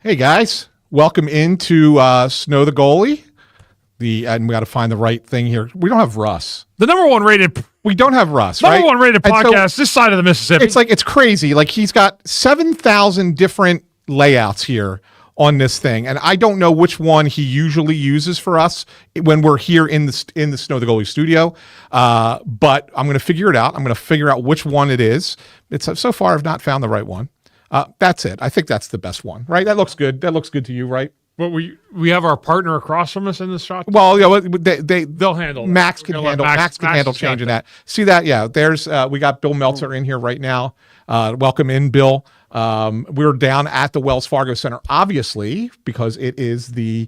Hey guys, welcome into Snow the Goalie. And we got to find the right thing here. We don't have Russ. The number one rated right? one rated podcast this side of the Mississippi. It's crazy. Like he's got 7,000 different layouts here on this thing, and I don't know which one he usually uses for us when we're here in the Snow the Goalie studio. But I'm going to figure it out. I'm going to figure out which one it is. So far I've not found the right one. That's it. I think that's the best one, right? That looks good. That looks good to you, right? But we have our partner across from us in this shot. Well, yeah, they'll handle. Max can handle changing that. See that? Yeah. There's we got Bill Meltzer in here right now. Welcome in, Bill. We're down at the Wells Fargo Center, obviously, because it was the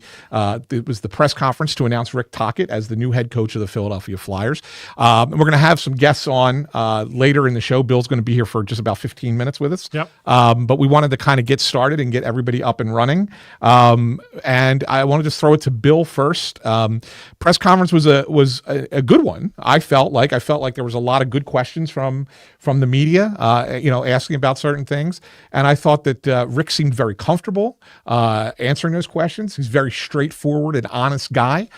press conference to announce Rick Tocchet as the new head coach of the Philadelphia Flyers. And we're going to have some guests on later in the show. Bill's going to be here for just about 15 minutes with us. Yep. But we wanted to kind of get started and get everybody up and running. And I want to just throw it to Bill first. Press conference was a good one. I felt like there was a lot of good questions from the media, asking about certain things. And I thought that Rick seemed very comfortable answering those questions. He's a very straightforward and honest guy.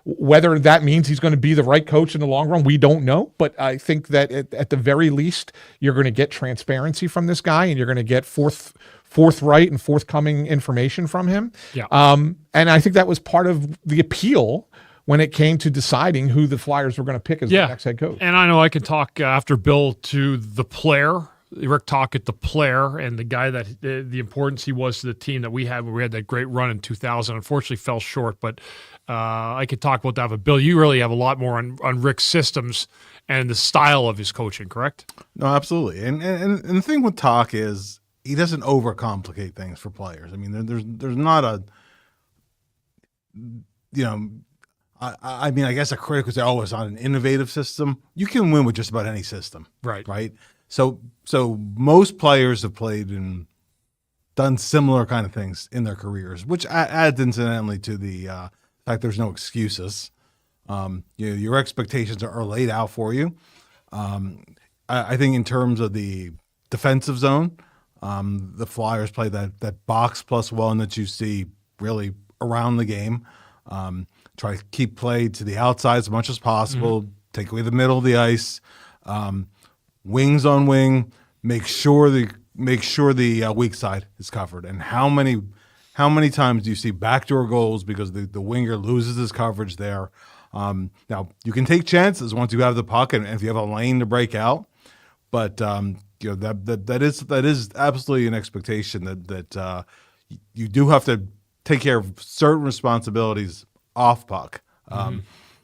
Whether that means he's going to be the right coach in the long run, we don't know. But I think that at the very least, you're going to get transparency from this guy, and you're going to get forthright and forthcoming information from him. Yeah. And I think that was part of the appeal when it came to deciding who the Flyers were going to pick as the next head coach. And I know I can talk after Bill to the player, Rick Tocchet, the player, and the guy that the importance he was to the team that we had when we had that great run in 2000. Unfortunately, fell short, but I could talk about that. But Bill, you really have a lot more on Rick's systems and the style of his coaching, correct? No, absolutely. And the thing with Toc is he doesn't overcomplicate things for players. I mean, there's not a, I mean, I guess a critic would say, oh, it's not an innovative system. You can win with just about any system. Right. So most players have played and done similar kind of things in their careers, which adds incidentally to the fact there's no excuses. Your expectations are laid out for you. I think in terms of the defensive zone, the Flyers play that box plus one that you see really around the game. Try to keep play to the outside as much as possible. Take away the middle of the ice. Wings on wing. Make sure the weak side is covered. And how many times do you see backdoor goals because the winger loses his coverage there? Now you can take chances once you have the puck and if you have a lane to break out, but that is absolutely an expectation that you do have to take care of certain responsibilities off puck.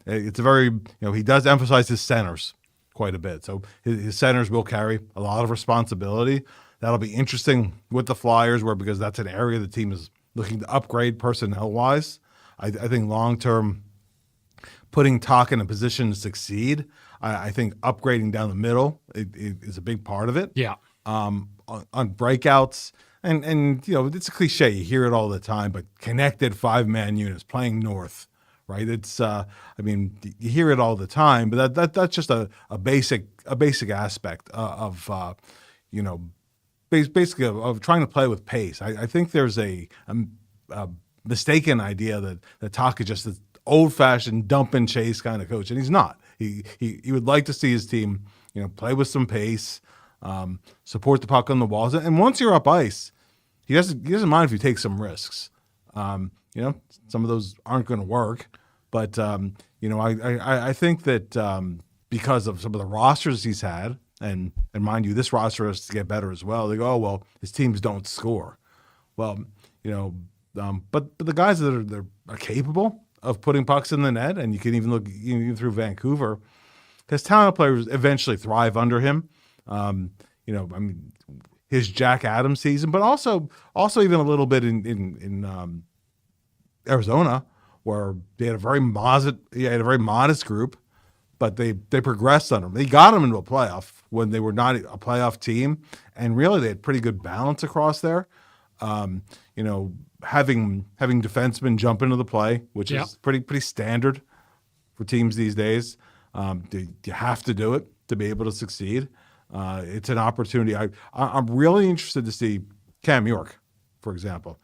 It's a very he does emphasize his centers quite a bit, so his centers will carry a lot of responsibility. That'll be interesting with the Flyers, because that's an area the team is looking to upgrade personnel wise. I think long term, putting Toc in a position to succeed, I think upgrading down the middle is a big part of it. Yeah. On breakouts, and it's a cliche, you hear it all the time, but connected 5-man units playing north, right? It's you hear it all the time, but that's just a basic aspect of basically of trying to play with pace. I think there's a mistaken idea that Toc is just this old-fashioned dump and chase kind of coach, and he's not. He would like to see his team play with some pace, support the puck on the walls, and once you're up ice, he doesn't mind if you take some risks. Some of those aren't going to work, but I think that because of some of the rosters he's had, and mind you, this roster has to get better as well. They go, oh well, his teams don't score. Well, but the guys that are capable of putting pucks in the net, and you can even look even through Vancouver, because talented players eventually thrive under him. His Jack Adams season, but also even a little bit in Arizona, where they had a very modest group, but they progressed on him. They got him into a playoff when they were not a playoff team, and really they had pretty good balance across there. Having defensemen jump into the play, which is pretty standard for teams these days. You have to do it to be able to succeed. It's an opportunity. I'm really interested to see Cam York for example,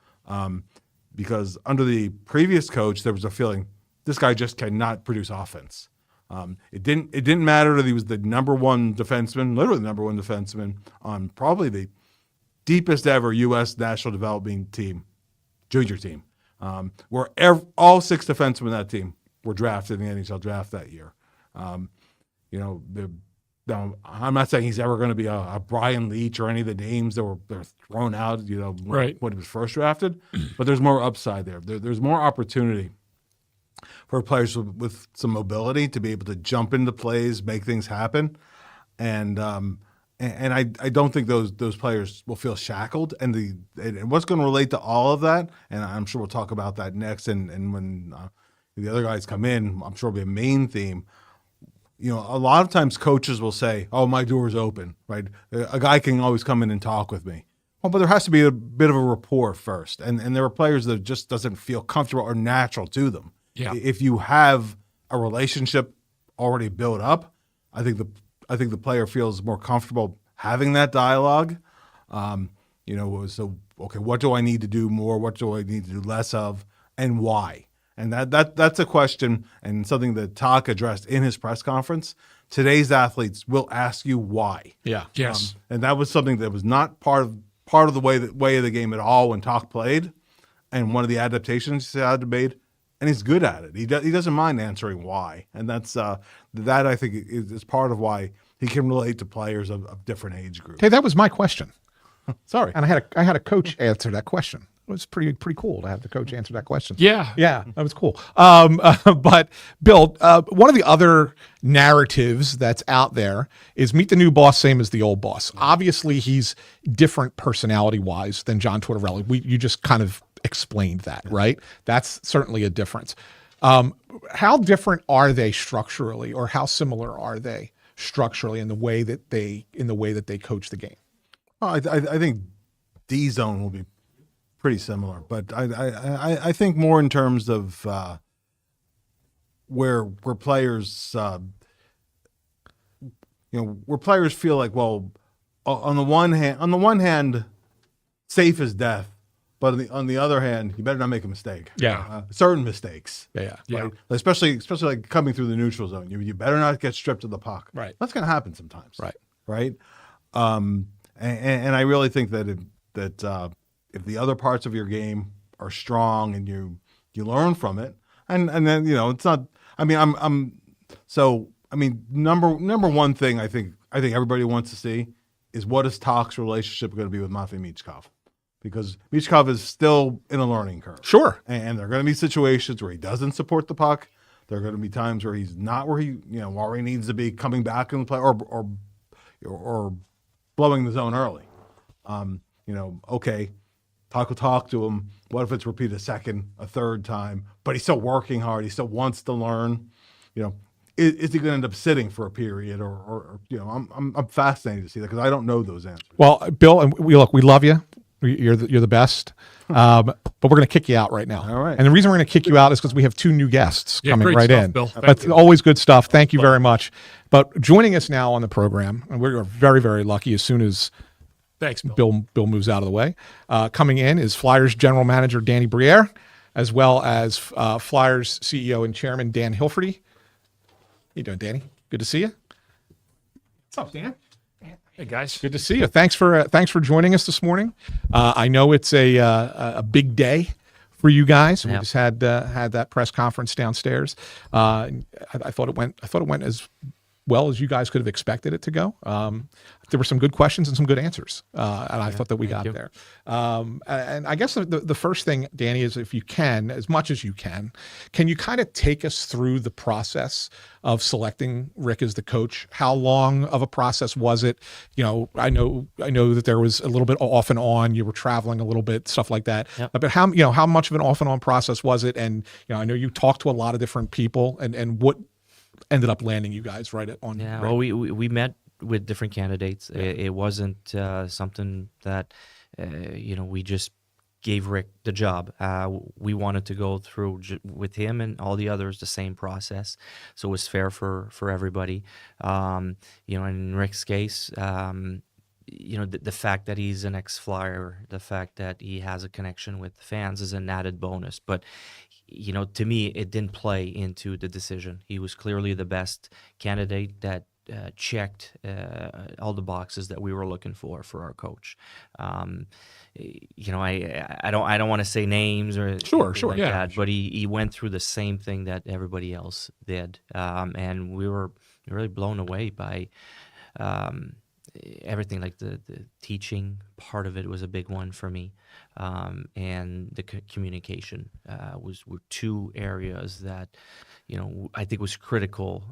because under the previous coach, there was a feeling this guy just cannot produce offense. It didn't matter that he was the number one defenseman, literally the number one defenseman on probably the deepest ever U.S. national development team, junior team, where all 6 defensemen in that team were drafted in the NHL draft that year. Now, I'm not saying he's ever going to be a Brian Leach or any of the names that they're thrown out, when he was first drafted, but there's more upside there. There's more opportunity for players with some mobility to be able to jump into plays, make things happen, and I don't think those players will feel shackled. And what's going to relate to all of that, and I'm sure we'll talk about that next. And when the other guys come in, I'm sure it'll be a main theme. A lot of times coaches will say, "Oh, my door's open," right? A guy can always come in and talk with me. Well, but there has to be a bit of a rapport first, and there are players that just doesn't feel comfortable or natural to them. Yeah. If you have a relationship already built up, I think the player feels more comfortable having that dialogue. So okay, what do I need to do more? What do I need to do less of, and why? And that's a question and something that Toc addressed in his press conference. Today's athletes will ask you why. Yeah. Yes. And that was something that was not part of the way of the game at all when Toc played, and one of the adaptations he had made, and he's good at it. He doesn't mind answering why, and that's that I think is part of why he can relate to players of different age groups. Hey, that was my question. Sorry, and I had a coach answer that question. It was pretty cool to have the coach answer that question. Yeah. That was cool. But Bill, one of the other narratives that's out there is meet the new boss, same as the old boss. Obviously, he's different personality-wise than John Tortorella. You just kind of explained that, right? That's certainly a difference. How different are they structurally, or how similar are they structurally in the way that they coach the game? Well, I think D zone will be pretty similar, but I think more in terms of where players where players feel like, well, on the one hand, safe as death, but on the other hand, you better not make a mistake. Yeah, certain mistakes. Yeah. Right? Especially like coming through the neutral zone, you better not get stripped of the puck. Right, that's going to happen sometimes. Right. And I really think that if the other parts of your game are strong and you learn from it, and then it's not. I mean, number one thing I think everybody wants to see is what is Toc's relationship going to be with Matvei Michkov, because Michkov is still in a learning curve. Sure, and there are going to be situations where he doesn't support the puck. There are going to be times where he's not where he needs to be, coming back in the play or blowing the zone early. Okay. Toc will talk to him. What if it's repeated a second, a third time, but he's still working hard. He still wants to learn. Is he going to end up sitting for a period, or I'm fascinated to see that, because I don't know those answers. Well, Bill, and we love you. You're the best. But we're going to kick you out right now. All right. And the reason we're going to kick you out is because we have 2 new guests coming right stuff, in. Bill. But always good stuff. Thank you very much. But joining us now on the program, and we're very, very lucky. As soon as thanks, Bill. Bill moves out of the way. Coming in is Flyers General Manager Danny Briere, as well as Flyers CEO and Chairman Dan Hilferty. How you doing, Danny? Good to see you. What's up, Dan? Hey guys, good to see you. Thanks for joining us this morning. I know it's a big day for you guys. We just had that press conference downstairs. I thought it went as well as you guys could have expected it to go. There were some good questions and some good answers, and I thought that we got there. And I guess the first thing, Danny, is if you can, as much as you can you kind of take us through the process of selecting Rick as the coach? How long of a process was it? I know that there was a little bit off and on. You were traveling a little bit, stuff like that. Yep. But how much of an off and on process was it? And I know you talked to a lot of different people, and what ended up landing you guys right on. Yeah, right? well, we met with different candidates. Yeah. It wasn't something that we just gave Rick the job. We wanted to go through with him and all the others the same process, so it was fair for everybody. In Rick's case, the fact that he's an ex-Flyer, the fact that he has a connection with fans is an added bonus. But, to me, it didn't play into the decision. He was clearly the best candidate that checked all the boxes that we were looking for our coach. I don't want to say names or Sure, like yeah, that, but he went through the same thing that everybody else did, and we were really blown away by everything. Like the teaching part of it was a big one for me, and the communication were two areas that I think was critical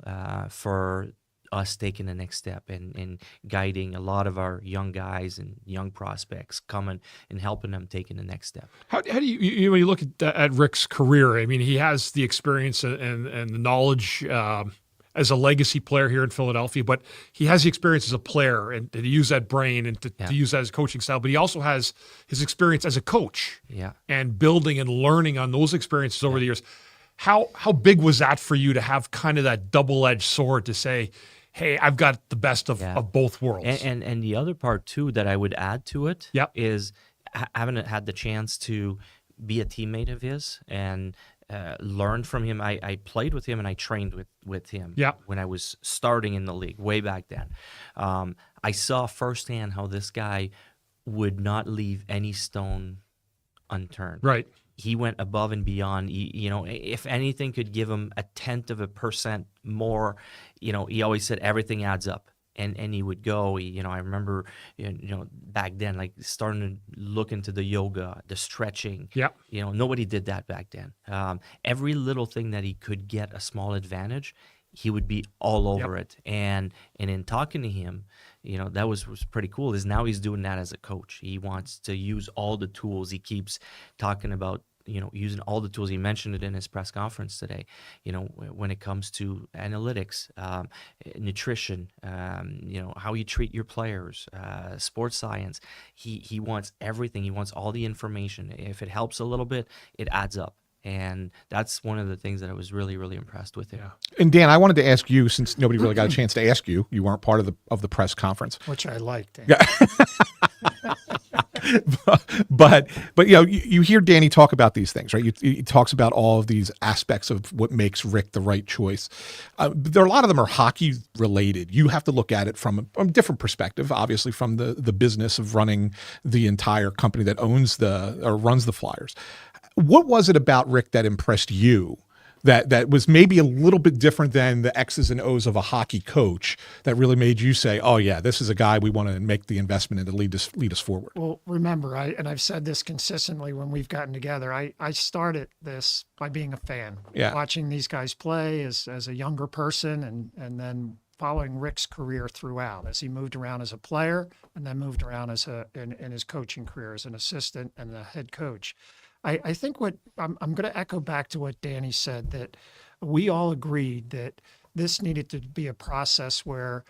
for us taking the next step and guiding a lot of our young guys and young prospects coming and helping them taking the next step. How do you when you look at Rick's career? I mean, he has the experience and the knowledge as a legacy player here in Philadelphia, but he has the experience as a player and to use that brain and to use that as coaching style. But he also has his experience as a coach and building and learning on those experiences over the years. How big was that for you to have kind of that double-edged sword to say, hey, I've got the best of both worlds? And the other part, too, that I would add to it is having had the chance to be a teammate of his and learn from him. I played with him and I trained with him when I was starting in the league way back then. I saw firsthand how this guy would not leave any stone unturned. Right. He went above and beyond. If anything could give him 0.1% more, he always said everything adds up. And he would go, I remember, back then, like starting to look into the yoga, the stretching. Nobody did that back then. Every little thing that he could get a small advantage, he would be all over it. And in talking to him, that was pretty cool. Is now he's doing that as a coach. He wants to use all the tools. He keeps talking about using all the tools. He mentioned it in his press conference today, when it comes to analytics, nutrition, how you treat your players, sports science. He wants everything. He wants all the information. If it helps a little bit, it adds up. And that's one of the things that I was really, really impressed with him. And Dan, I wanted to ask you, since nobody really got a chance to ask you, you weren't part of the press conference, which I liked. Yeah. but you hear Danny talk about these things, right? He talks about all of these aspects of what makes Rick the right choice. There are a lot of them are hockey related. You have to look at it from a different perspective, obviously from the business of running the entire company that runs the Flyers. What was it about Rick that impressed you that was maybe a little bit different than the X's and O's of a hockey coach that really made you say, oh yeah, this is a guy we want to make the investment in to lead us forward? Well, remember, I've said this consistently when we've gotten together. I started this by being a fan, watching these guys play as a younger person and then following Rick's career throughout as he moved around as a player and then moved around in his coaching career as an assistant and the head coach. I think what I'm going to echo back to what Danny said, that we all agreed that this needed to be a process where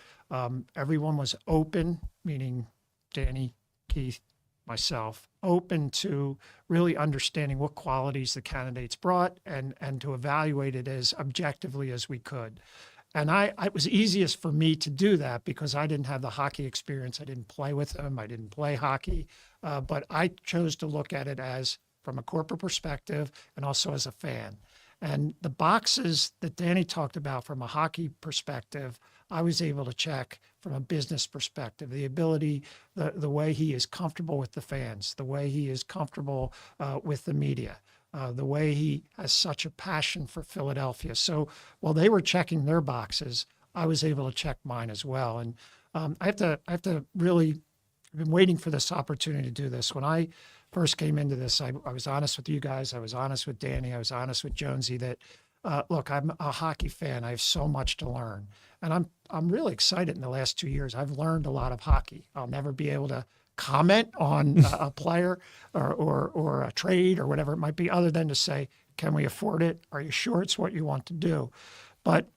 everyone was open, meaning Danny, Keith, myself, open to really understanding what qualities the candidates brought and to evaluate it as objectively as we could. And it was easiest for me to do that because I didn't have the hockey experience. I didn't play with them. I didn't play hockey. But I chose to look at it as from a corporate perspective and also as a fan. And the boxes that Danny talked about from a hockey perspective, I was able to check from a business perspective, the ability, the way he is comfortable with the fans, the way he is comfortable with the media, the way he has such a passion for Philadelphia. So while they were checking their boxes, I was able to check mine as well. And I have to really, I've been waiting for this opportunity to do this. When I first came into this, I was honest with you guys. I was honest with Danny. I was honest with Jonesy that, look, I'm a hockey fan. I have so much to learn. And I'm really excited in the last 2 years. I've learned a lot of hockey. I'll never be able to comment on a player or a trade or whatever it might be, other than to say, can we afford it? Are you sure it's what you want to do? But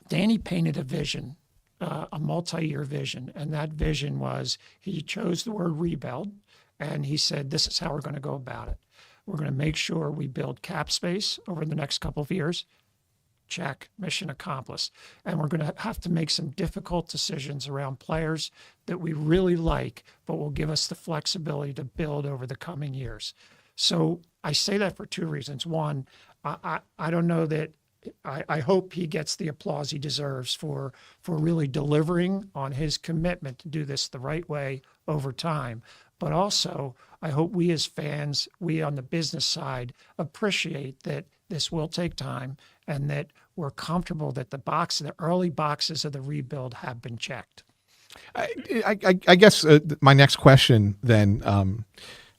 Danny painted a vision, a multi-year vision. And that vision was, he chose the word rebuild. And he said, this is how we're going to go about it. We're going to make sure we build cap space over the next couple of years. check, mission accomplished. And we're going to have to make some difficult decisions around players that we really like, but will give us the flexibility to build over the coming years. So I say that for two reasons. One, I don't know that I hope he gets the applause he deserves for really delivering on his commitment to do this the right way over time. But also, I hope we as fans, we on the business side, appreciate that this will take time and that we're comfortable that the early boxes of the rebuild have been checked. I guess my next question then,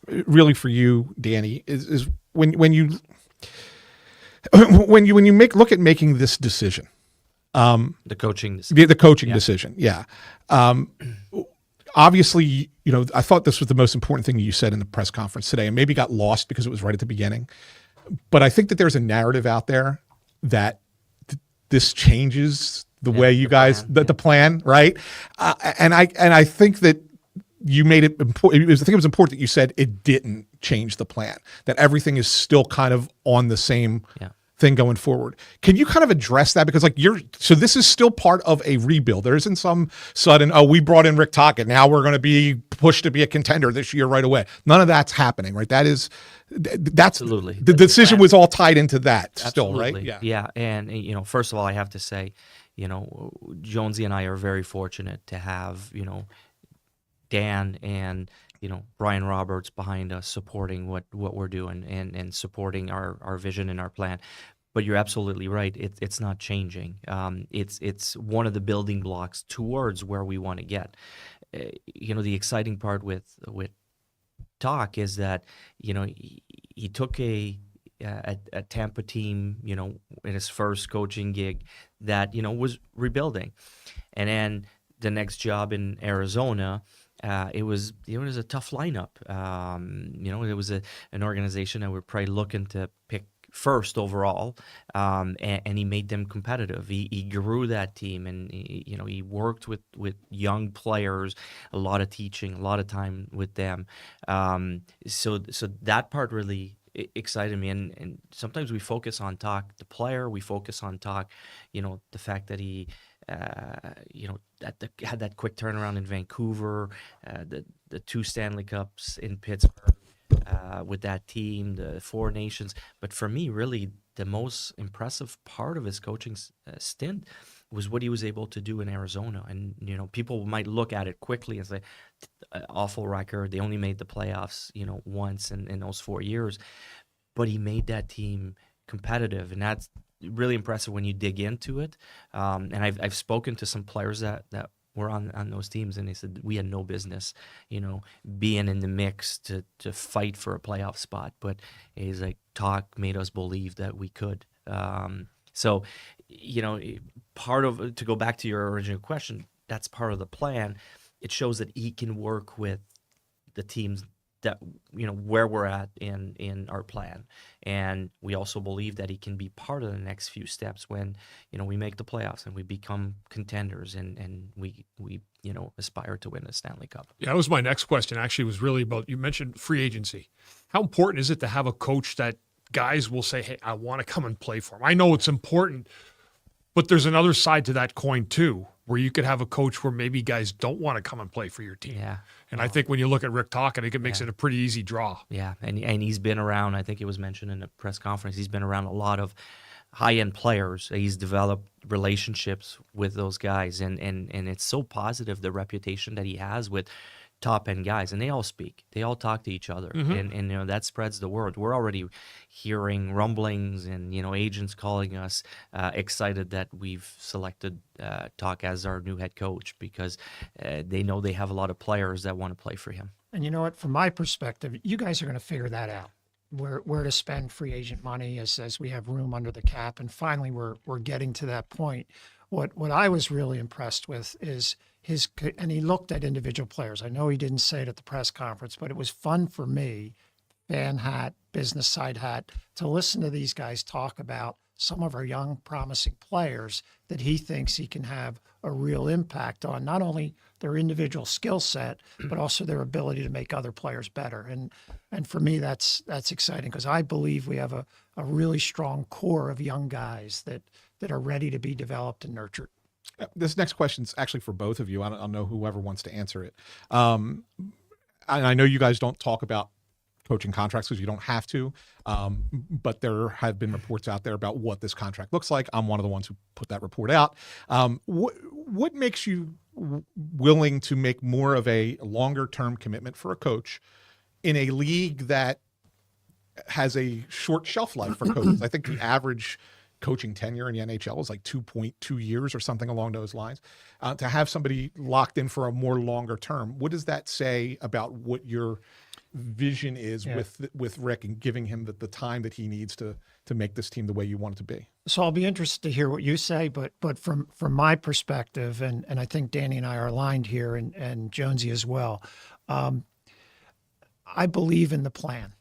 really for you, Danny, is when you look at making this decision, the coaching decision. the coaching decision, yeah. Obviously, I thought this was the most important thing you said in the press conference today, and maybe got lost because it was right at the beginning. But I think that there's a narrative out there that this changes the way you guys the plan, right? And I think that you made it important. I think it was important that you said it didn't change the plan, that everything is still kind of on the same thing going forward. Can you kind of address that? Because so this is still part of a rebuild. There isn't some sudden, we brought in Rick Tocchet, now we're going to be pushed to be a contender this year right away. None of that's happening, right? That's absolutely the decision was all tied into that still, right? Yeah. And first of all, I have to say, Jonesy and I are very fortunate to have, Dan and Brian Roberts behind us supporting what we're doing and supporting our vision and our plan. But you're absolutely right. It's not changing. It's one of the building blocks towards where we want to get. The exciting part with Toc is that he took a Tampa team in his first coaching gig that was rebuilding, and then the next job in Arizona. It was a tough lineup. It was an organization that we're probably looking to pick first overall, and he made them competitive. He grew that team, and he worked with young players, a lot of teaching, a lot of time with them. So that part really excited me. And sometimes we focus on Toc, the player. We focus on Toc, the fact that he. Had that quick turnaround in Vancouver, the 2 Stanley Cups in Pittsburgh with that team, the 4 nations. But for me, really, the most impressive part of his coaching stint was what he was able to do in Arizona. And, people might look at it quickly and say, awful record. They only made the playoffs, once in those 4 years. But he made that team competitive, and that's really impressive when you dig into it. And I've spoken to some players that were on those teams, and they said we had no business, being in the mix to fight for a playoff spot. But he's like, Toc made us believe that we could. So, part of, to go back to your original question, that's part of the plan. It shows that he can work with the teams that where we're at in our plan, and we also believe that he can be part of the next few steps when we make the playoffs and we become contenders and we aspire to win the Stanley Cup. Yeah, that was my next question. Actually, was really about, you mentioned free agency. How important is it to have a coach that guys will say, "Hey, I want to come and play for him"? I know it's important, but there's another side to that coin too, where you could have a coach where maybe guys don't want to come and play for your team. Yeah. And I think when you look at Rick Tocchet, I think it makes it a pretty easy draw. Yeah, and he's been around, I think it was mentioned in the press conference, he's been around a lot of high-end players. He's developed relationships with those guys, and it's so positive, the reputation that he has with top-end guys, and they all speak. They all talk to each other, and that spreads the word. We're already hearing rumblings and, agents calling us excited that we've selected Toc as our new head coach because they know they have a lot of players that want to play for him. And you know what? From my perspective, you guys are going to figure that out. Where to spend free agent money as we have room under the cap, and finally we're getting to that point. What I was really impressed with is and he looked at individual players. I know he didn't say it at the press conference, but it was fun for me, fan hat, business side hat, to listen to these guys talk about some of our young, promising players that he thinks he can have a real impact on, not only their individual skill set, but also their ability to make other players better. And for me, that's exciting because I believe we have a really strong core of young guys that that are ready to be developed and nurtured. This next question is actually for both of you. I don't know whoever wants to answer it. And I know you guys don't talk about coaching contracts because you don't have to, but there have been reports out there about what this contract looks like. I'm one of the ones who put that report out. What makes you willing to make more of a longer-term commitment for a coach in a league that has a short shelf life for coaches? I think the average coaching tenure in the NHL is like 2.2 years or something along those lines. To have somebody locked in for a more longer term, what does that say about what your vision is with Rick and giving him the time that he needs to make this team the way you want it to be? So I'll be interested to hear what you say, but from my perspective, and I think Danny and I are aligned here, and Jonesy as well, I believe in the plan.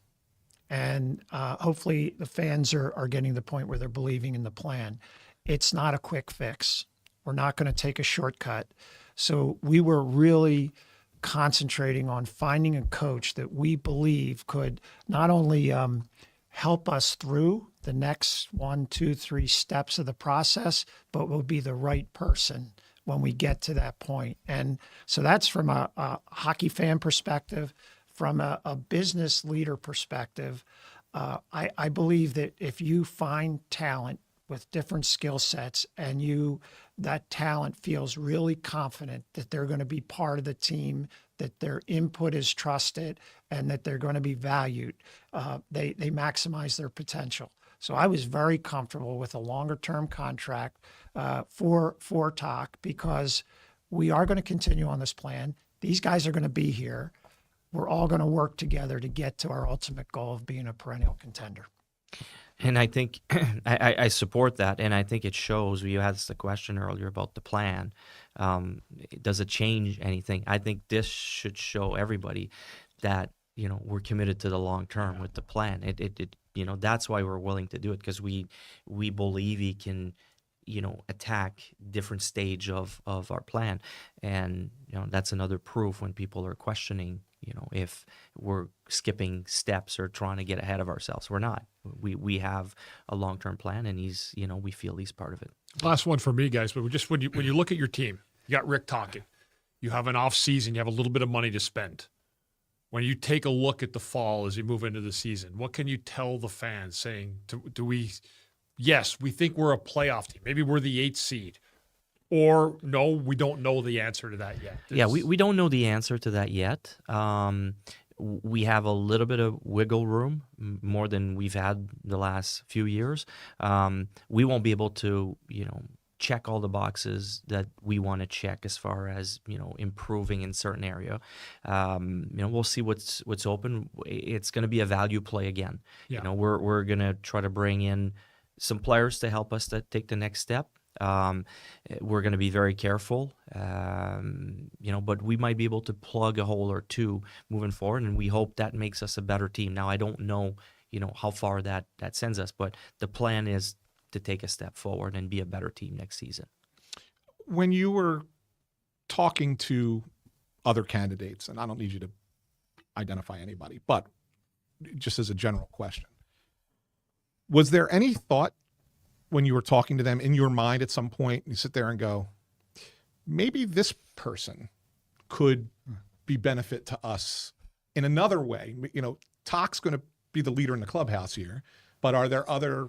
And hopefully the fans are getting to the point where they're believing in the plan. It's not a quick fix. We're not going to take a shortcut. So we were really concentrating on finding a coach that we believe could not only help us through the next 1, 2, 3 steps of the process, but will be the right person when we get to that point. And so that's from a hockey fan perspective. From a business leader perspective, I believe that if you find talent with different skill sets and that talent feels really confident that they're going to be part of the team, that their input is trusted, and that they're going to be valued, they maximize their potential. So I was very comfortable with a longer-term contract for Toc, because we are going to continue on this plan. These guys are going to be here. We're all going to work together to get to our ultimate goal of being a perennial contender. And I think I support that, and I think it shows. You asked the question earlier about the plan. Does it change anything? I think this should show everybody that we're committed to the long term with the plan. It that's why we're willing to do it, because we believe he can attack different stage of our plan, and that's another proof when people are questioning if we're skipping steps or trying to get ahead of ourselves. We're not. We have a long-term plan, and he's we feel he's part of it. Last one for me, guys. But just when you look at your team, you got Rick Tocchet. You have an off season. You have a little bit of money to spend. When you take a look at the fall as you move into the season, what can you tell the fans? Saying, do we? Yes, we think we're a playoff team. Maybe we're the 8th seed. Or no, we don't know the answer to that yet. Yeah, we don't know the answer to that yet. We have a little bit of wiggle room, more than we've had the last few years. We won't be able to, check all the boxes that we want to check as far as, improving in certain area. We'll see what's open. It's going to be a value play again. Yeah. We're going to try to bring in some players to help us to take the next step. We're going to be very careful, but we might be able to plug a hole or two moving forward, and we hope that makes us a better team. Now, I don't know, how far that sends us, but the plan is to take a step forward and be a better team next season. When you were talking to other candidates, and I don't need you to identify anybody, but just as a general question, was there any thought when you were talking to them in your mind at some point, you sit there and go, maybe this person could be benefit to us in another way? Toc's going to be the leader in the clubhouse here, but are there other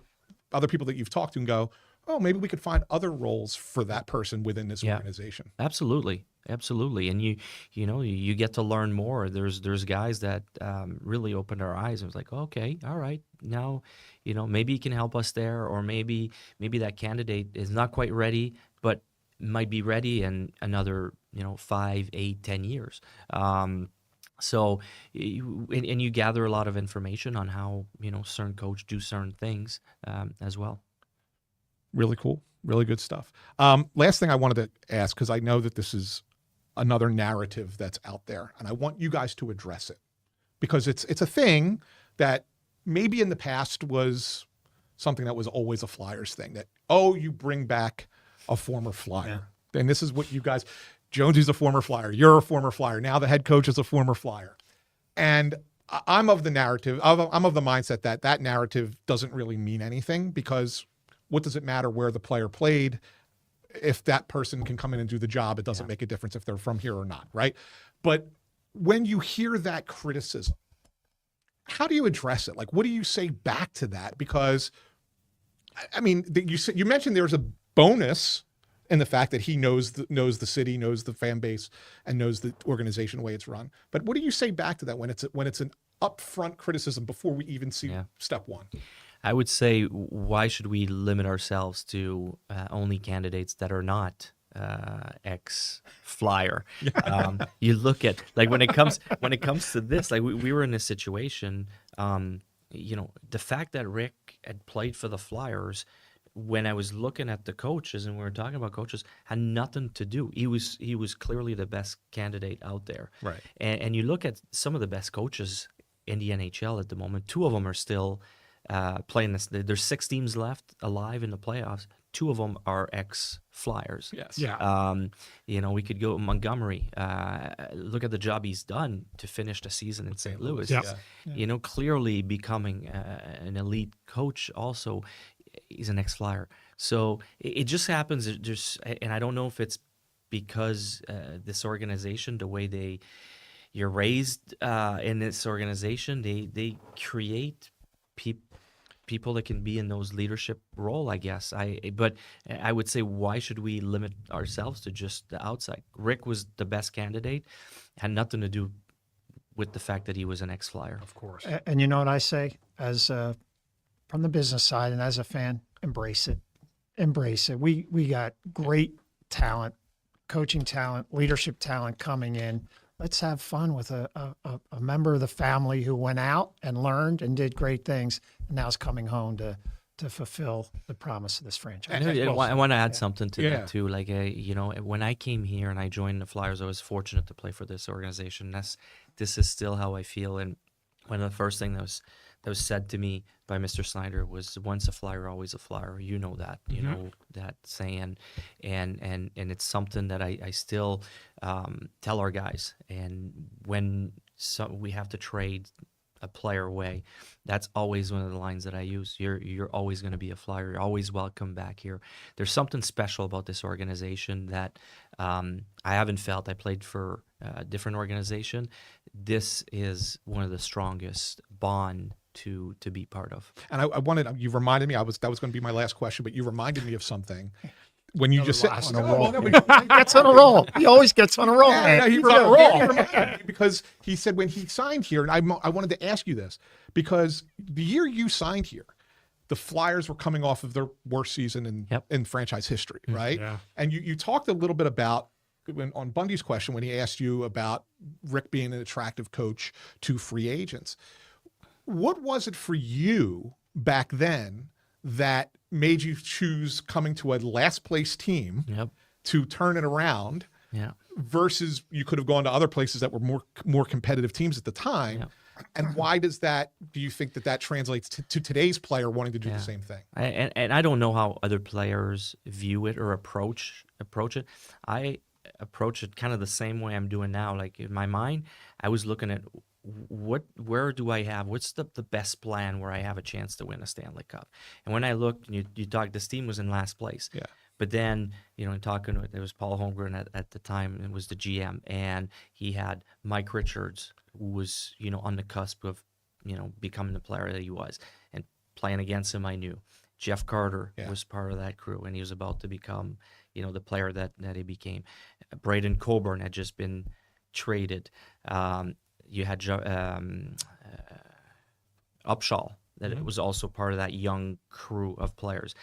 people that you've talked to and go, oh, maybe we could find other roles for that person within this organization? Absolutely. And you get to learn more. There's guys that really opened our eyes and was like, okay, all right, now maybe he can help us there, or maybe that candidate is not quite ready, but might be ready in another 5, 8, 10 years. So you gather a lot of information on how certain coach do certain things as well. Really cool. Really good stuff. Last thing I wanted to ask, because I know that this is another narrative that's out there, and I want you guys to address it, because it's a thing that maybe in the past was something that was always a Flyers thing, that, you bring back a former Flyer. Yeah. And this is what you guys, Jonesy's a former Flyer, you're a former Flyer, now the head coach is a former Flyer. And I'm of the mindset that narrative doesn't really mean anything, because what does it matter where the player played? If that person can come in and do the job, it doesn't make a difference if they're from here or not, right? But when you hear that criticism, how do you address it? Like, what do you say back to that? Because, I mean, you mentioned there's a bonus in the fact that he knows the city, knows the fan base, and knows the organization, the way it's run. But what do you say back to that when it's an upfront criticism before we even see step one? I would say, why should we limit ourselves to only candidates that are not ex-Flyer? You look at, like, when it comes to this, like we were in a situation, the fact that Rick had played for the Flyers, when I was looking at the coaches and we were talking about coaches, had nothing to do. He was clearly the best candidate out there. Right. And you look at some of the best coaches in the NHL at the moment. 2 of them are still playing this. There's 6 teams left alive in the playoffs. 2 of them are ex-Flyers. Yes. Yeah. We could go Montgomery. Look at the job he's done to finish the season in St. Louis. Yeah. Clearly becoming an elite coach. Also, he's an ex-Flyer. So it just happens. And I don't know if it's because this organization, the way you're raised in this organization, they create people that can be in those leadership role, I guess. But I would say, why should we limit ourselves to just the outside? Rick was the best candidate, had nothing to do with the fact that he was an ex-Flyer. Of course. And you know what I say, as from the business side and as a fan, embrace it. Embrace it. We got great talent, coaching talent, leadership talent coming in. Let's have fun with a member of the family who went out and learned and did great things, and now is coming home to fulfill the promise of this franchise. I want to add something to that too. Like, when I came here and I joined the Flyers, I was fortunate to play for this organization. This is still how I feel. And one of the first things that was said to me by Mr. Snyder was, once a Flyer, always a Flyer. You know that, you know that saying, and it's something that I still tell our guys. And when we have to trade a player away, that's always one of the lines that I use. You're always going to be a Flyer. You're always welcome back here. There's something special about this organization that I haven't felt. I played for a different organization. This is one of the strongest bond to be part of. And you reminded me, that was going to be my last question, but you reminded me of something. When you just said on a roll. He gets on a roll. He always gets on a roll, man. He's on a roll. Because he said when he signed here, and I wanted to ask you this, because the year you signed here, the Flyers were coming off of their worst season in franchise history, right? Yeah. And you talked a little bit about, on Bundy's question, when he asked you about Rick being an attractive coach to free agents. What was it for you back then that made you choose coming to a last place team to turn it around versus you could have gone to other places that were more competitive teams at the time? And why do you think that translates to today's player wanting to do the same thing? And I don't know how other players view it or approach it. I approach it kind of the same way I'm doing now. Like, in my mind, I was looking at what's the best plan where I have a chance to win a Stanley Cup. And when I looked, and you talked, this team was in last place. Yeah. But then, in talking, there was Paul Holmgren at the time, and was the GM, and he had Mike Richards, who was, on the cusp of, becoming the player that he was. And playing against him, I knew. Jeff Carter was part of that crew, and he was about to become, the player that he became. Braden Coburn had just been traded. You had Upshaw, that was also part of that young crew of players.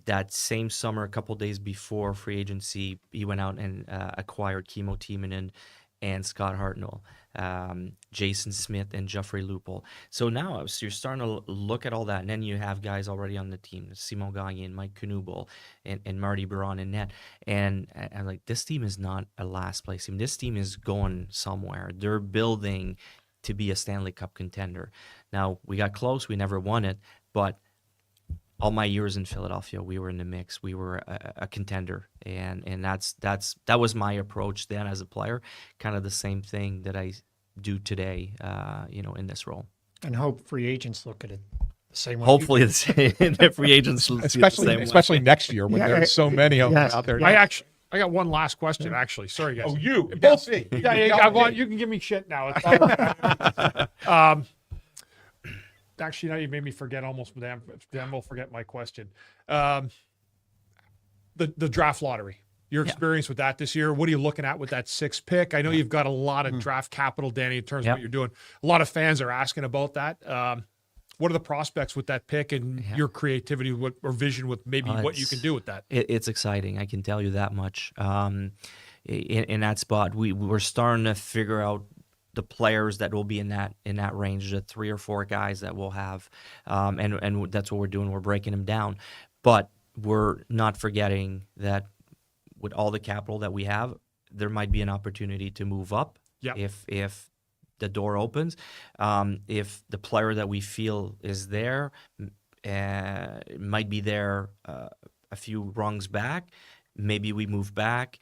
That same summer, a couple days before free agency, he went out and acquired Kimmo Timonen and Scott Hartnell, Jason Smith, and Jeffrey Lupul. So now you're starting to look at all that, and then you have guys already on the team, Simon Gagné and Mike Knuble and Marty Baron in net. And I'm like, this team is not a last place team. This team is going somewhere. They're building to be a Stanley Cup contender. Now, we got close. We never won it, but all my years in Philadelphia, we were in the mix. We were a contender, and that was my approach then as a player. Kind of the same thing that I do today, in this role. And hope free agents look at it the Same way. Hopefully, the free agents, especially next year when there's so many of them out there. I got one last question, actually. Sorry, guys. Oh, you both me. You can give me shit now. It's all actually, now you made me forget almost. Damn, we'll forget my question. The draft lottery. Your experience with that this year. What are you looking at with that 6th pick? I know you've got a lot of draft capital, Danny, in terms of what you're doing. A lot of fans are asking about that. What are the prospects with that pick and your creativity or vision with maybe what you can do with that? It's exciting. I can tell you that much. In that spot, we're starting to figure out the players that will be in that range, the 3 or 4 guys that we'll have, and that's what we're doing. We're breaking them down, but we're not forgetting that with all the capital that we have, there might be an opportunity to move up if the door opens. If the player that we feel is there might be there a few rungs back, maybe we move back.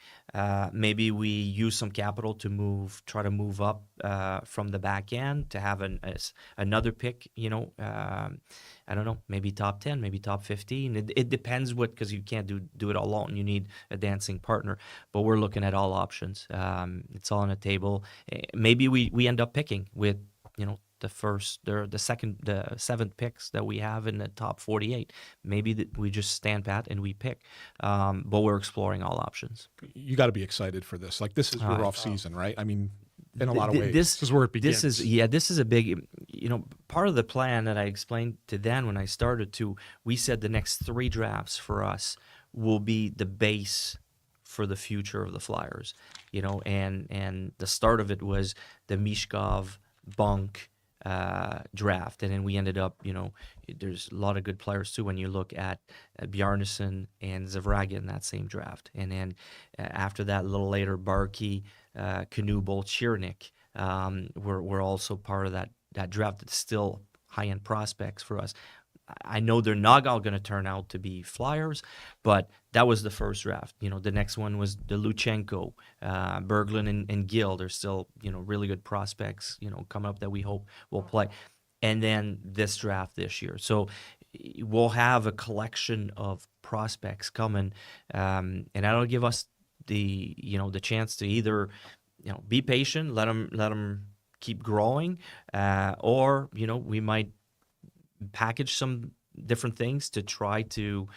Maybe we use some capital to try to move up from the back end to have another pick. I don't know, maybe top 10, maybe top 15. It depends because you can't do it all alone. You need a dancing partner. But we're looking at all options. It's all on the table. Maybe we end up picking with the 7th picks that we have in the top 48. Maybe we just stand pat and we pick. But we're exploring all options. You got to be excited for this. Like, this is your off season, right? I mean, in a lot of ways. This is where it begins. This is a big, part of the plan that I explained to Dan when I started we said the next 3 drafts for us will be the base for the future of the Flyers, and the start of it was the Mishkov, Bunk, draft, and then we ended up, there's a lot of good players too when you look at Bjarnason and Zavraga in that same draft, and then after that, a little later, Barkey, Knubel, Chirnik were also part of that draft. It's still high-end prospects for us. I know they're not all going to turn out to be Flyers, but that was the first draft. The next one was the Luchenko, Berglund, and Gill. They're still, really good prospects, coming up that we hope will play. And then this draft this year. So we'll have a collection of prospects coming, and that'll give us the chance to either, be patient, let them keep growing, or, we might package some different things to try to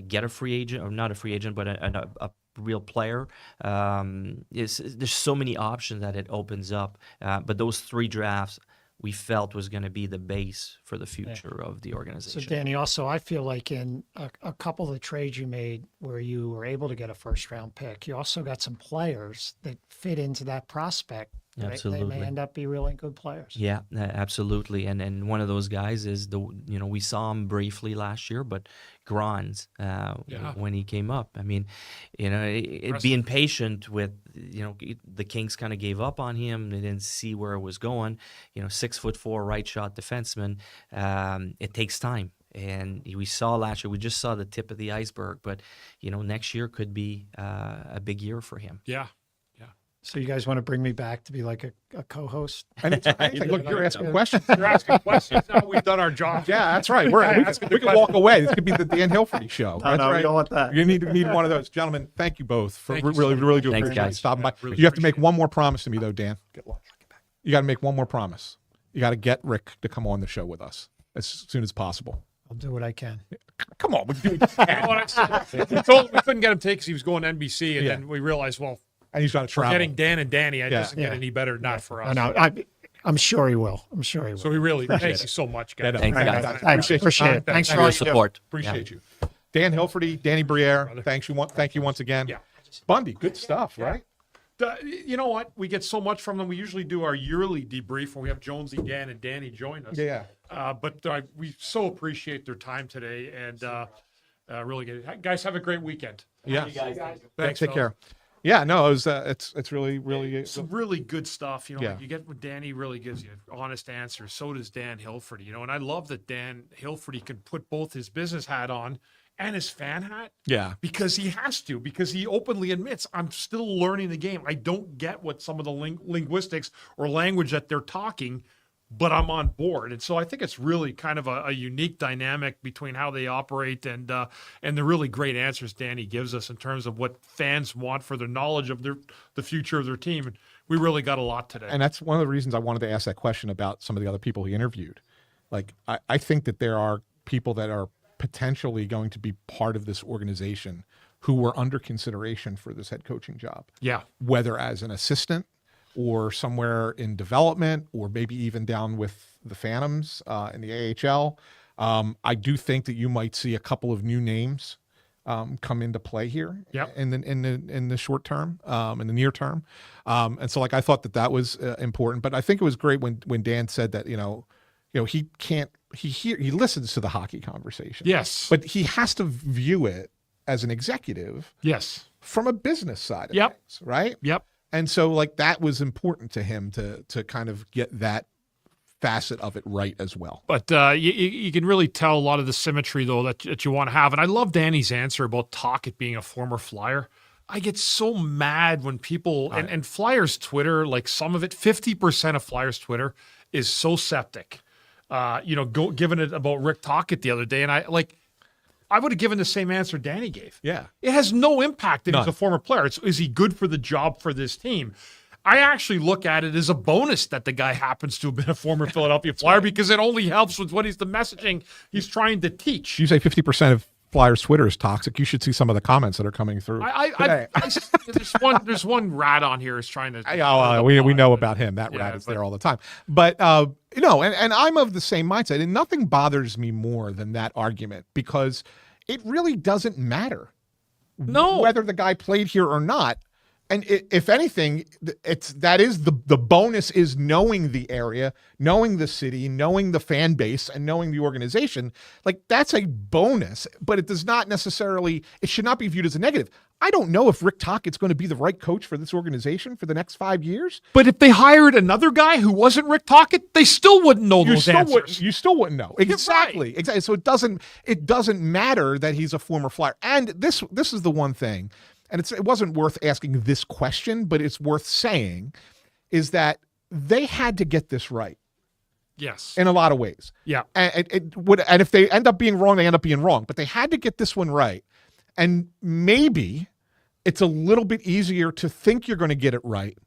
get a free agent, or not a free agent, but a real player. There's so many options that it opens up. But those 3 drafts we felt was going to be the base for the future of the organization. So, Danny, also, I feel like in a couple of the trades you made where you were able to get a first-round pick, you also got some players that fit into that prospect. Right? Absolutely. They may end up be really good players. Yeah, absolutely. And one of those guys is we saw him briefly last year, but Grans, when he came up. I mean, being patient with, the Kings kind of gave up on him. They didn't see where it was going. 6'4" right shot defenseman. It takes time. And we saw last year, we just saw the tip of the iceberg, but, next year could be a big year for him. Yeah. So you guys want to bring me back to be like a co-host? Anything. Look, you're asking questions. You're asking questions. Now we've done our job. Yeah, that's right. We can walk away. This could be the Dan Hilferty show. No, right. we don't want that. You need one of those. Gentlemen, thank you both for really do Thanks, appreciate guys. stopping by. Really You have to make one more promise to me, though, Dan. You got to make one more promise. You got to get Rick to come on the show with us as soon as possible. I'll do what I can. Come on. We we couldn't get him to because he was going to NBC, and then we realized, and he's trying to travel. Getting Dan and Danny, it doesn't get any better, not for us. No, I'm sure he will. So we really thank you so much, guys. Thanks, guys. Thanks. Appreciate it. Thanks for your support. Appreciate you. Dan Hilferty, Danny Briere, thank you once again. Yeah. Bundy, good stuff, right? You know what? We get so much from them. We usually do our yearly debrief when we have Jonesy, Dan, and Danny join us. Yeah. But we so appreciate their time today, and really good. Guys, have a great weekend. Yeah. Thanks. Take care. Yeah, no, it was, it's really some really good stuff. Yeah. You get what Danny really gives you honest answers. So does Dan Hilferty. And I love that Dan Hilferty can put both his business hat on and his fan hat. Yeah. Because he has to, because he openly admits, I'm still learning the game. I don't get what some of the linguistics or language that they're talking, but I'm on board. And so I think it's really kind of a unique dynamic between how they operate and the really great answers Danny gives us in terms of what fans want for their knowledge of the future of their team. And we really got a lot today. And that's one of the reasons I wanted to ask that question about some of the other people he interviewed. Like, I think that there are people that are potentially going to be part of this organization who were under consideration for this head coaching job. Yeah. Whether as an assistant or somewhere in development, or maybe even down with the Phantoms in the AHL. I do think that you might see a couple of new names come into play here in the short term, in the near term. And so, like, I thought that was important. But I think it was great when Dan said that, he can't, he listens to the hockey conversation. Yes. But he has to view it as an executive. Yes. From a business side of things, right? Yep. And so, like, that was important to him to kind of get that facet of it right as well. But you can really tell a lot of the symmetry, though, that you want to have. And I love Danny's answer about Tocchet being a former Flyer. I get so mad when people, and Flyers Twitter, like some of it, 50% of Flyers Twitter is so septic. Giving it about Rick Tocchet the other day. And I would have given the same answer Danny gave. Yeah. It has no impact that he's a former player. Is he good for the job for this team? I actually look at it as a bonus that the guy happens to have been a former Philadelphia Flyer because it only helps with what the messaging he's trying to teach. You say 50% of Flyers Twitter is toxic. You should see some of the comments that are coming through. There's one rat on here is trying to. We know about him. That rat is there all the time. But and I'm of the same mindset, and nothing bothers me more than that argument because it really doesn't matter. No, whether the guy played here or not. And if anything, the bonus is knowing the area, knowing the city, knowing the fan base, and knowing the organization. Like, that's a bonus, but it does not necessarily, it should not be viewed as a negative. I don't know if Rick Tocchet's going to be the right coach for this organization for the next 5 years. But if they hired another guy who wasn't Rick Tocchet, they still wouldn't know those answers. You still wouldn't know. Exactly. Right. Exactly. So it doesn't matter that he's a former Flyer. And this is the one thing. And it wasn't worth asking this question, but it's worth saying, is that they had to get this right. Yes. In a lot of ways. Yeah. And if they end up being wrong, they end up being wrong. But they had to get this one right. And maybe it's a little bit easier to think you're going to get it right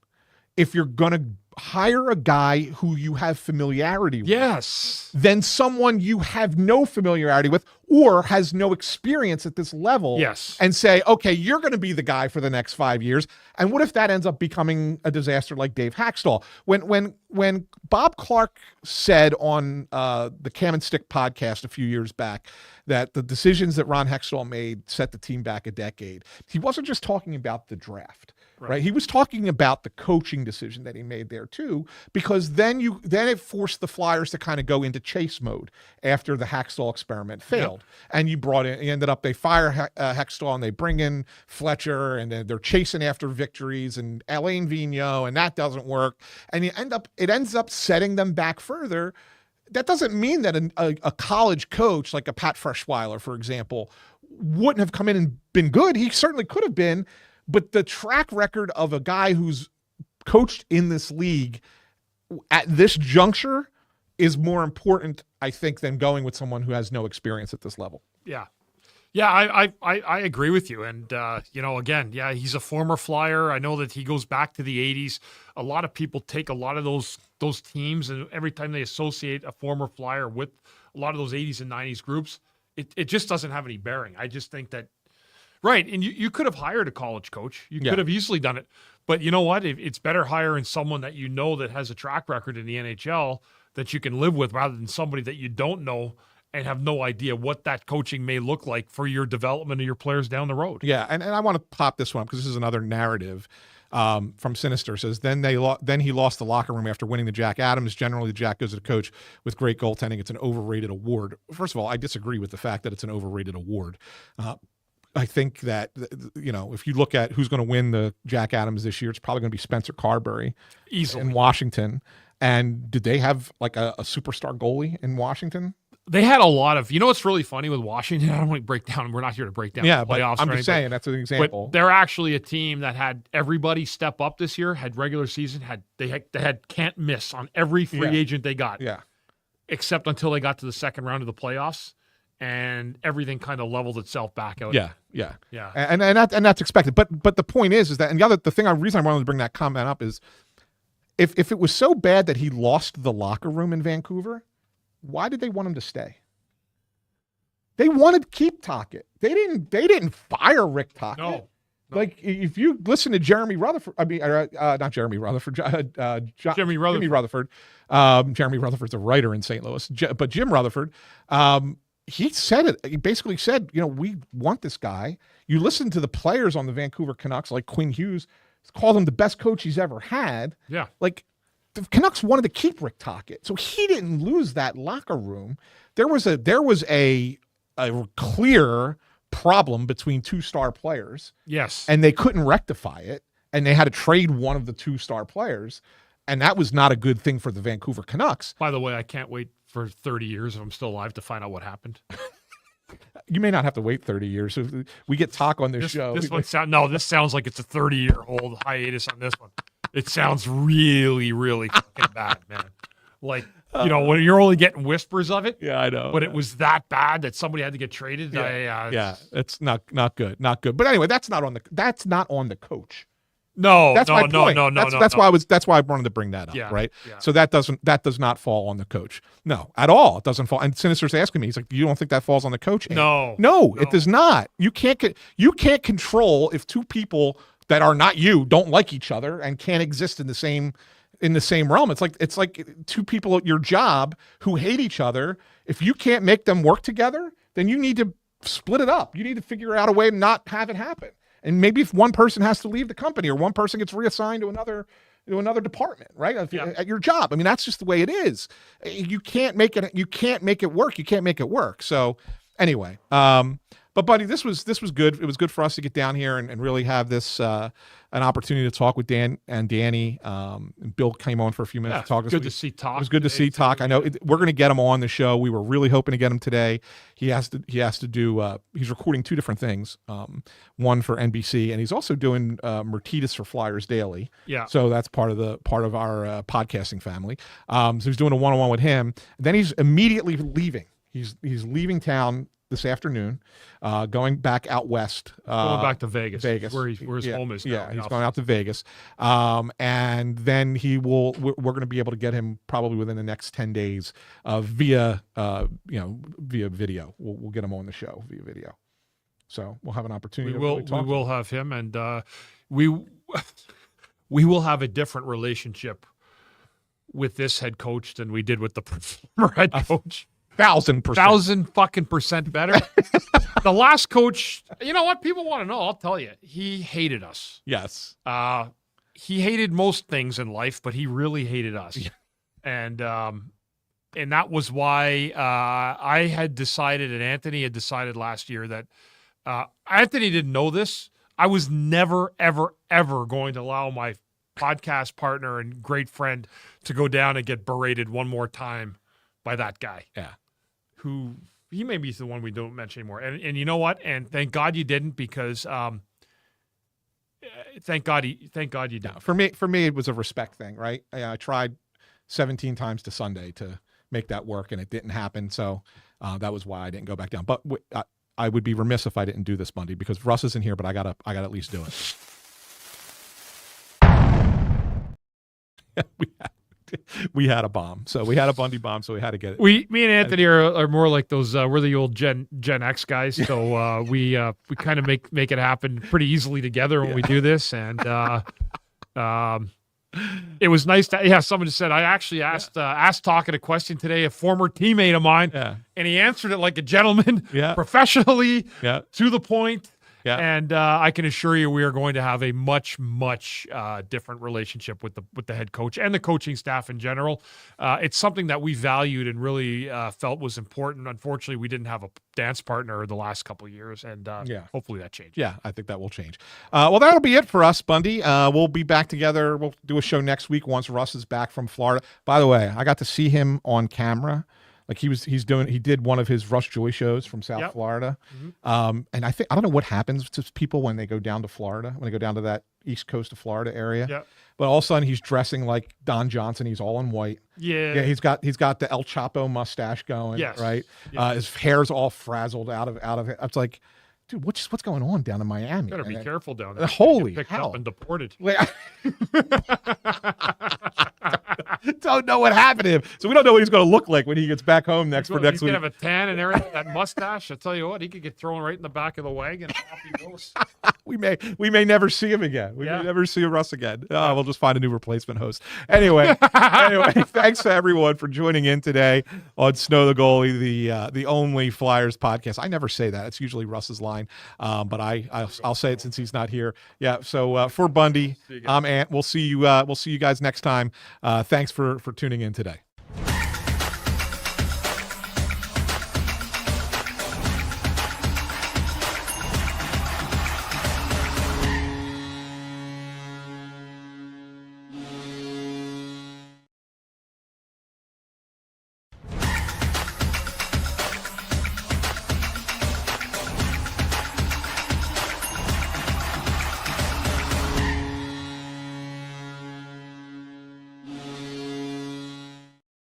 if you're going to hire a guy who you have familiarity with. Yes. Than someone you have no familiarity with or has no experience at this level. Yes. And say, okay, you're going to be the guy for the next 5 years. And what if that ends up becoming a disaster like Dave Haxtell? When Bob Clark said on the Cam and Stick podcast a few years back that the decisions that Ron Hextall made set the team back a decade, he wasn't just talking about the draft. Right. He was talking about the coaching decision that he made there too, because then it forced the Flyers to kind of go into chase mode after the Haxtell experiment failed. Yep. And they fire Hextall and they bring in Fletcher and they're chasing after victories and Alain Vigneault, and that doesn't work. And it ends up setting them back further. That doesn't mean that a college coach like a Pat Freshweiler, for example, wouldn't have come in and been good. He certainly could have been. But the track record of a guy who's coached in this league at this juncture is more important, I think, than going with someone who has no experience at this level. Yeah. Yeah, I agree with you. And, again, he's a former Flyer. I know that he goes back to the 80s. A lot of people take a lot of those teams, and every time they associate a former Flyer with a lot of those 80s and 90s groups, it just doesn't have any bearing. I just think that right, and you could have hired a college coach. You could have easily done it. But you know what? It's better hiring someone that you know that has a track record in the NHL that you can live with rather than somebody that you don't know and have no idea what that coaching may look like for your development of your players down the road. Yeah, and I want to pop this one up because this is another narrative from Sinister. It says, then he lost the locker room after winning the Jack Adams. Generally, the Jack goes to the coach with great goaltending. It's an overrated award. First of all, I disagree with the fact that it's an overrated award. I think that, if you look at who's going to win the Jack Adams this year, it's probably going to be Spencer Carberry easily in Washington. And did they have like a superstar goalie in Washington? They had a lot of, what's really funny with Washington? I don't want to break down. We're not here to break down the playoffs. I'm just saying that's an example. But they're actually a team that had everybody step up this year. Had regular season. They had can't miss on every free agent they got. Yeah. Except until they got to the second round of the playoffs, and everything kind of leveled itself back out. Yeah. And that's expected. But the point is that, and the reason I wanted to bring that comment up is, if it was so bad that he lost the locker room in Vancouver, why did they want him to stay? They wanted to keep Tocchet. They didn't fire Rick Tocchet. No. Like, if you listen to Jeremy Rutherford, not Jeremy Rutherford, Jimmy Rutherford. Jeremy Rutherford's a writer in St. Louis, but Jim Rutherford, he said it. He basically said, we want this guy. You listen to the players on the Vancouver Canucks, like Quinn Hughes, called him the best coach he's ever had. Yeah. Like, the Canucks wanted to keep Rick Tocchet, so he didn't lose that locker room. There was a clear problem between two star players. Yes. And they couldn't rectify it, and they had to trade one of the two star players, and that was not a good thing for the Vancouver Canucks. By the way, I can't wait for 30 years if I'm still alive to find out what happened. You may not have to wait 30 years. If we get talk on this show. This sounds like it's a 30-year-old hiatus on this one. It sounds really, really fucking bad, man. Like, when you're only getting whispers of it. Yeah, I know. But it was that bad that somebody had to get traded. It's not good. But anyway, that's not on the coach. No, that's my point. That's why I wanted to bring that up, right? Yeah. So that does not fall on the coach. No, at all. It doesn't fall. And Sinister's asking me, he's like, you don't think that falls on the coach? No, it does not. You can't control if two people that are not you don't like each other and can't exist in the same realm. It's like two people at your job who hate each other. If you can't make them work together, then you need to split it up. You need to figure out a way to not have it happen. And maybe if one person has to leave the company or one person gets reassigned to another department, right? At your job. I mean, that's just the way it is. You can't make it work. You can't make it work. So anyway, but Bundy, this was good. It was good for us to get down here and really have this an opportunity to talk with Dan and Danny. And Bill came on for a few minutes to talk. Good to see Toc. It was good to see Toc. I know we're going to get him on the show. We were really hoping to get him today. He has to do. He's recording two different things. One for NBC, and he's also doing Mertitas for Flyers Daily. Yeah. So that's part of our podcasting family. So he's doing a one-on-one with him. Then he's immediately leaving. He's leaving town this afternoon, going back out west. Going back to Vegas. Where his home is now. Yeah, he's going out to Vegas. And then we're going to be able to get him probably within the next 10 days via video. We'll get him on the show via video. So we'll have an opportunity. We will have him, and we will have a different relationship with this head coach than we did with the former head coach. 1,000%. 1,000% better. The last coach, you know what? People want to know. I'll tell you. He hated us. Yes. He hated most things in life, but he really hated us. Yeah. And that was why I had decided, and Anthony had decided last year that Anthony didn't know this. I was never, ever, ever going to allow my podcast partner and great friend to go down and get berated one more time by that guy. Yeah. Who he may be the one we don't mention anymore. And you know what? And thank God you didn't, because thank God you didn't. No, for me, it was a respect thing, right? I tried 17 times to Sunday to make that work, and it didn't happen. So that was why I didn't go back down. But I would be remiss if I didn't do this, Bundy, because Russ isn't here, but I gotta at least do it. We had a bomb, so we had a Bundy bomb, so we had to get it. Me and Anthony are more like those. We're the old Gen X guys, so we kind of make it happen pretty easily together when we do this. And it was nice to someone just said, I actually asked Tocchet a question today, a former teammate of mine, and he answered it like a gentleman, professionally, to the point. Yeah. And I can assure you we are going to have a much, much different relationship with the head coach and the coaching staff in general. It's something that we valued and really felt was important. Unfortunately, we didn't have a dance partner the last couple of years, and hopefully that changes. Yeah, I think that will change. Well, that'll be it for us, Bundy. We'll be back together. We'll do a show next week once Russ is back from Florida. By the way, I got to see him on camera Like he did one of his Russ Joy shows from South Florida. And I don't know what happens to people when they go down to Florida, when they go down to that East Coast of Florida area. But all of a sudden he's dressing like Don Johnson. He's all in white. Yeah. He's got the El Chapo mustache going. Right. His hair's all frazzled out of it. It's like, dude, what's going on down in Miami? You gotta be careful down there. Holy picked hell. up and deported. Don't know what happened to him. So we don't know what he's going to look like when he gets back home next week. He's going to have a tan and everything, that mustache. I tell you what, he could get thrown right in the back of the wagon. We may never see him again. We may never see Russ again. We'll just find a new replacement host. Anyway, thanks to everyone for joining in today on Snow the Goalie, the only Flyers podcast. I never say that. It's usually Russ's line, but I'll say it since he's not here. Yeah. So for Bundy, I'm Ant. We'll see you guys next time. Thanks for tuning in today.